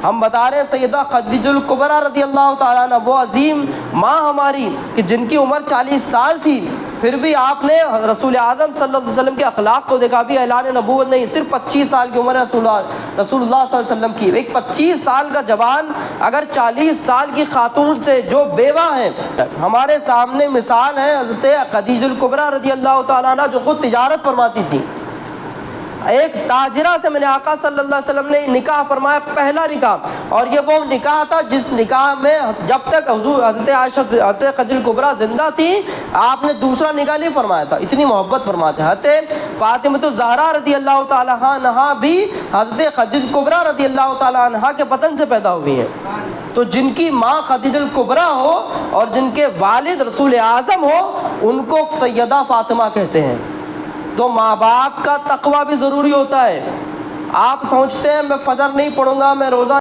ہم بتا رہے ہیں سیدہ خدیجہ الکبریٰ رضی اللہ تعالیٰ عنہ، وہ عظیم ماں ہماری کہ جن کی عمر 40 سال تھی، پھر بھی آپ نے رسول اعظم صلی اللہ علیہ وسلم کے اخلاق کو دیکھا، بھی اعلان نبوت نہیں، صرف 25 سال کی عمر ہے رسول اللہ صلی اللہ علیہ وسلم کی۔ ایک 25 سال کا جوان اگر 40 سال کی خاتون سے جو بیوہ ہیں، ہمارے سامنے مثال ہے حضرت خدیجہ الکبریٰ رضی اللہ تعالیٰ عنہ جو خود تجارت فرماتی تھی۔ ایک تاجرہ سے میں نے آقا صلی اللہ علیہ وسلم نے نکاح فرمایا، پہلا نکاح، اور یہ وہ نکاح تھا جس نکاح میں جب تک حضور حضرت عائشہ حضرت خدیجہ الکبریٰ زندہ تھی آپ نے دوسرا نکاح نہیں فرمایا تھا، اتنی محبت فرماتے ہیں۔ حضرت فاطمہ الزہرا رضی اللہ تعالیٰ عنہا بھی حضرت خدیجہ الکبریٰ رضی اللہ تعالیٰ عنہا کے بطن سے پیدا ہوئی ہیں۔ تو جن کی ماں خدیجہ الکبریٰ ہو اور جن کے والد رسول اعظم ہو، ان کو سیدہ فاطمہ کہتے ہیں۔ تو ماں باپ کا تقویٰ بھی ضروری ہوتا ہے۔ آپ سوچتے ہیں میں فجر نہیں پڑھوں گا، میں روزہ